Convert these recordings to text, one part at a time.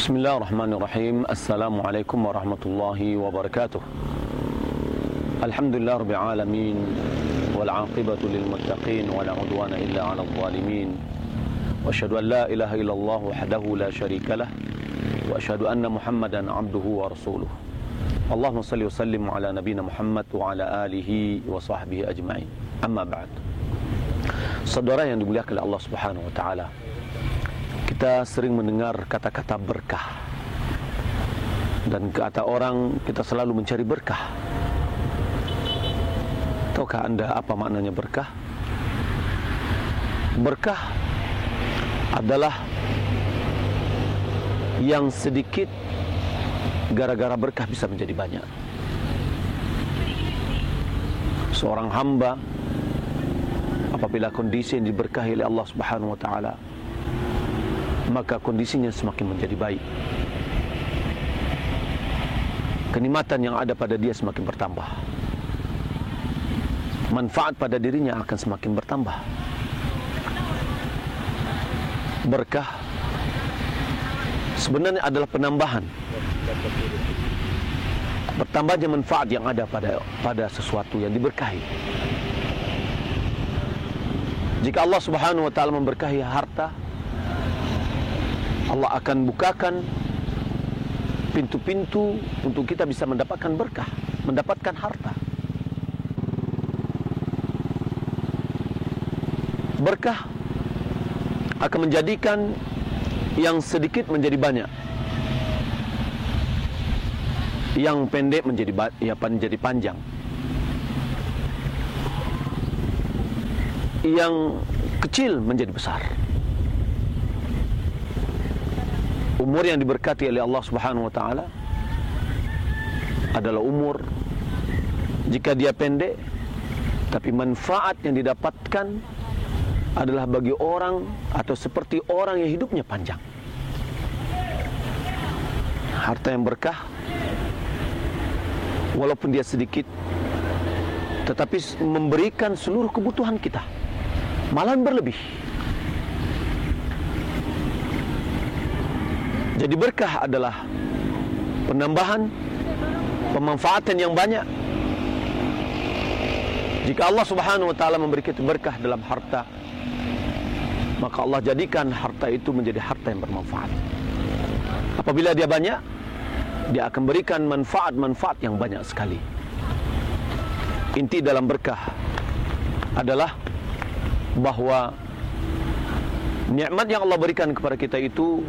Bismillahirrahmanirrahim. Assalamualaikum warahmatullahi wabarakatuh. Alhamdulillah rabbil alamin wal 'aqibatu lil muttaqin wa la 'udwana illa 'alal zalimin. Wa asyhadu an la ilaha illallah wahdahu la syarikalah wa asyhadu anna Muhammadan 'abduhu wa rasuluh. Allahumma shalli wa sallim ala nabiyyina Muhammad wa ala alihi wa sahbihi ajma'in. Amma ba'd. Saudara yang dimuliakan oleh Allah Subhanahu wa taala, kita sering mendengar kata-kata berkah. Dan kata orang, kita selalu mencari berkah. Tahukah Anda apa maknanya berkah? Berkah adalah yang sedikit gara-gara berkah bisa menjadi banyak. Seorang hamba apabila kondisi yang diberkahi oleh Allah Subhanahu wa taala, maka kondisinya semakin menjadi baik. Kenikmatan yang ada pada dia semakin bertambah. Manfaat pada dirinya akan semakin bertambah. Berkah sebenarnya adalah penambahan, bertambahnya manfaat yang ada pada sesuatu yang diberkahi. Jika Allah Subhanahu wa taala memberkahi harta, Allah akan bukakan pintu-pintu untuk kita bisa mendapatkan berkah, mendapatkan harta. Berkah akan menjadikan yang sedikit menjadi banyak, yang pendek menjadi panjang, yang kecil menjadi besar. Umur yang diberkati oleh Allah Subhanahu wa taala adalah umur, jika dia pendek, tapi manfaat yang didapatkan adalah bagi orang atau seperti orang yang hidupnya panjang. Harta yang berkah, walaupun dia sedikit, tetapi memberikan seluruh kebutuhan kita, malahan berlebih. Jadi berkah adalah penambahan, pemanfaatan yang banyak. Jika Allah Subhanahu wa taala memberi kita berkah dalam harta, maka Allah jadikan harta itu menjadi harta yang bermanfaat. Apabila dia banyak, dia akan berikan manfaat-manfaat yang banyak sekali. Inti dalam berkah adalah bahwa nikmat yang Allah berikan kepada kita itu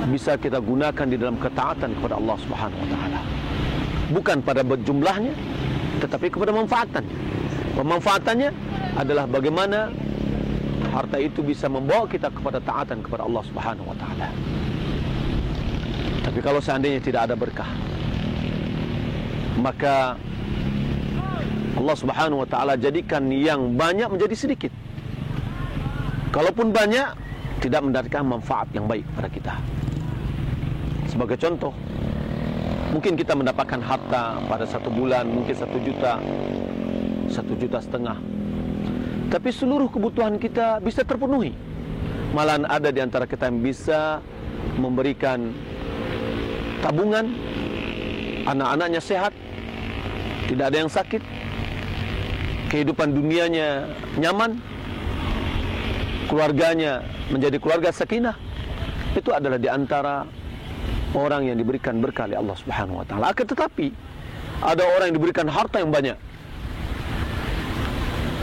bisa kita gunakan di dalam ketaatan kepada Allah Subhanahu wa taala. Bukan pada jumlahnya, tetapi kepada manfaatannya. Pemanfaatannya adalah bagaimana harta itu bisa membawa kita kepada taatan kepada Allah Subhanahu wa taala. Tapi kalau seandainya tidak ada berkah, maka Allah Subhanahu wa taala jadikan yang banyak menjadi sedikit. Kalaupun banyak, tidak mendatangkan manfaat yang baik pada kita. Sebagai contoh, mungkin kita mendapatkan harta pada satu bulan mungkin 1 juta, 1,5 juta, tapi seluruh kebutuhan kita bisa terpenuhi. Malahan ada di antara kita yang bisa memberikan tabungan, anak-anaknya sehat, tidak ada yang sakit, kehidupan dunianya nyaman, keluarganya menjadi keluarga sakinah. Itu adalah di antara orang yang diberikan berkah oleh Allah Subhanahu wa taala. Akan tetapi ada orang yang diberikan harta yang banyak,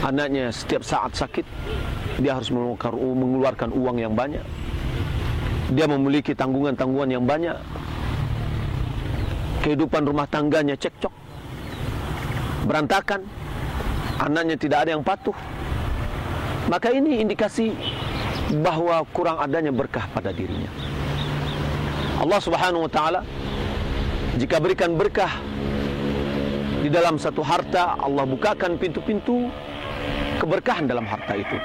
anaknya setiap saat sakit, dia harus mengeluarkan uang yang banyak, dia memiliki tanggungan-tanggungan yang banyak, kehidupan rumah tangganya cekcok, berantakan, anaknya tidak ada yang patuh. Maka ini indikasi bahwa kurang adanya berkah pada dirinya. Allah Subhanahu wa taala jika berikan berkah di dalam satu harta, Allah bukakan pintu-pintu keberkahan dalam harta itu.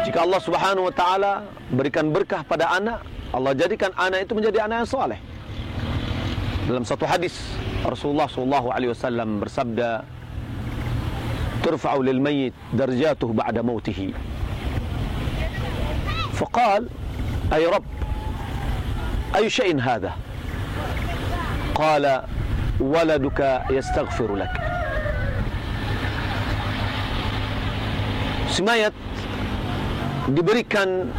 Jika Allah Subhanahu wa taala berikan berkah pada anak, Allah jadikan anak itu menjadi anak yang saleh. Dalam satu hadis Rasulullah sallallahu alaihi wasallam bersabda, "Turfa'u lil mayyit darajatuhu ba'da mautihi." Faqal, "Ay Rabb, Ayu syai'in hadha? Qala waladuka yastaghfiru lak. Si mayat diberikan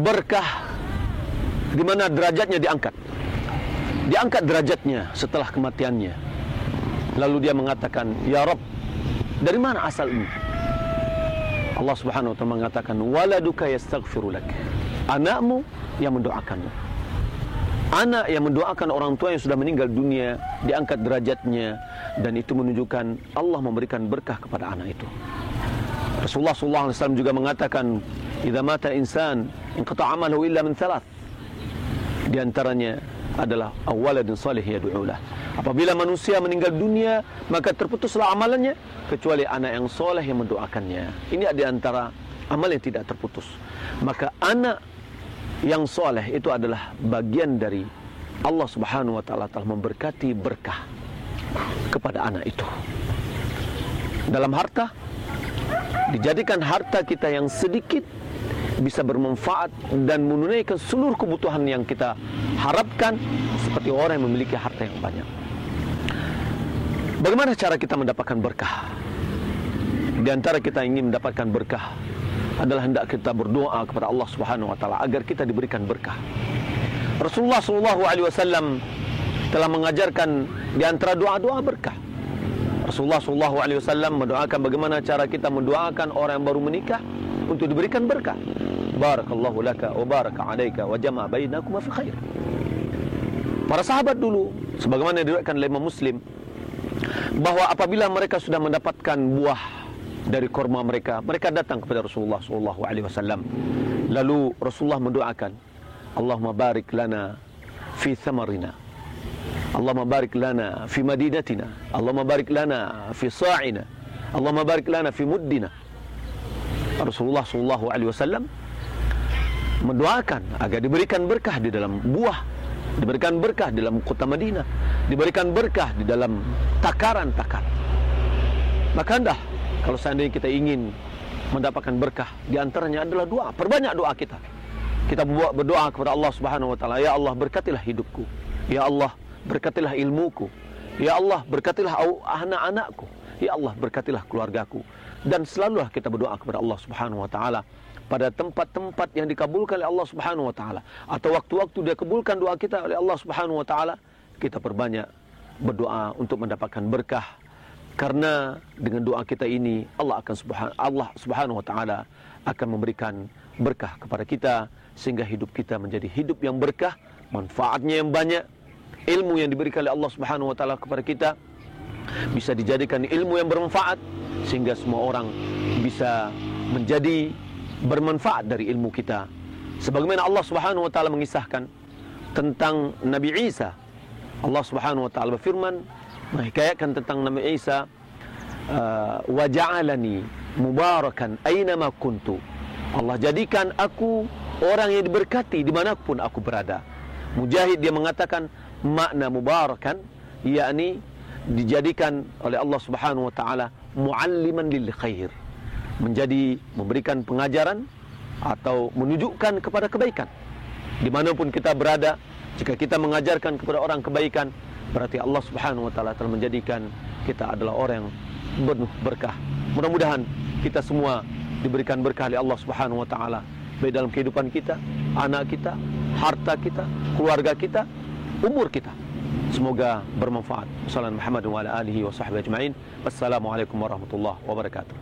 berkah di mana derajatnya diangkat. Diangkat derajatnya setelah kematiannya. Lalu dia mengatakan, "Ya Rabb, dari mana asal ini?" Allah Subhanahu wa taala mengatakan, "Waladuka yastaghfiru lak." Anakmu yang mendoakanmu. Anak yang mendoakan orang tua yang sudah meninggal dunia diangkat derajatnya, dan itu menunjukkan Allah memberikan berkah kepada anak itu. Rasulullah sallallahu alaihi wasallam juga mengatakan, "Idza mata insan inqata'a 'amaluhu illa min thalath." Di antaranya adalah awaladun salih yad'u lah. Apabila manusia meninggal dunia, maka terputuslah amalannya kecuali anak yang soleh yang mendoakannya. Ini di antara amal yang tidak terputus. Maka anak yang soleh itu adalah bagian dari Allah Subhanahu wa taala telah memberkati berkah kepada anak itu. Dalam harta, dijadikan harta kita yang sedikit bisa bermanfaat dan menunaikan seluruh kebutuhan yang kita harapkan seperti orang yang memiliki harta yang banyak. Bagaimana cara kita mendapatkan berkah? Di antara kita ingin mendapatkan berkah adalah hendak kita berdoa kepada Allah Subhanahu wa taala agar kita diberikan berkah. Rasulullah sallallahu alaihi wasallam telah mengajarkan di antara doa-doa berkah. Rasulullah sallallahu alaihi wasallam mendoakan bagaimana cara kita mendoakan orang yang baru menikah untuk diberikan berkah. Barakallahu laka wa baraka alaika wa jama'a bainakuma fi khair. Para sahabat dulu sebagaimana diriwayatkan oleh Imam Muslim bahwa apabila mereka sudah mendapatkan buah dari kurma mereka, mereka datang kepada Rasulullah sallallahu alaihi wasallam. Lalu Rasulullah mendoakan, Allahumma barik lana fi thamarina, Allahumma barik lana fi madinatina, Allahumma barik lana fi sa'ina, Allahumma barik lana fi muddina. Rasulullah sallallahu alaihi wasallam mendoakan agar diberikan berkah di dalam buah, diberikan berkah di dalam kota Madinah, diberikan berkah di dalam takaran-takaran. Maka hendak kalau seandainya kita ingin mendapatkan berkah, di antaranya adalah doa. Perbanyak doa kita. Kita berdoa kepada Allah Subhanahu wa taala, "Ya Allah, berkatilah hidupku. Ya Allah, berkatilah ilmuku. Ya Allah, berkatilah anak-anakku. Ya Allah, berkatilah keluargaku." Dan selalulah kita berdoa kepada Allah Subhanahu wa taala pada tempat-tempat yang dikabulkan oleh Allah Subhanahu wa taala, atau waktu-waktu dia kabulkan doa kita oleh Allah Subhanahu wa taala, kita perbanyak berdoa untuk mendapatkan berkah. Karena dengan doa kita ini Allah Subhanahu wa taala akan memberikan berkah kepada kita sehingga hidup kita menjadi hidup yang berkah, manfaatnya yang banyak. Ilmu yang diberikan oleh Allah Subhanahu wa taala kepada kita bisa dijadikan ilmu yang bermanfaat sehingga semua orang bisa menjadi bermanfaat dari ilmu kita. Sebagaimana Allah Subhanahu wa taala mengisahkan tentang Nabi Isa. Allah Subhanahu wa taala berfirman menghikayatkan tentang Nabi Isa, wa ja'alani mubarakan aynama kuntu. Allah jadikan aku orang yang diberkati dimanapun aku berada. Mujahid dia mengatakan makna mubarakan yakni dijadikan oleh Allah Subhanahu wa taala mualliman lil khair, menjadi memberikan pengajaran atau menunjukkan kepada kebaikan. Dimanapun kita berada, jika kita mengajarkan kepada orang kebaikan, berarti Allah Subhanahu wa taala telah menjadikan kita adalah orang yang penuh berkah. Mudah-mudahan kita semua diberikan berkah oleh Allah Subhanahu wa taala, baik dalam kehidupan kita, anak kita, harta kita, keluarga kita, umur kita. Semoga bermanfaat. Wassalamualaikum warahmatullahi wabarakatuh.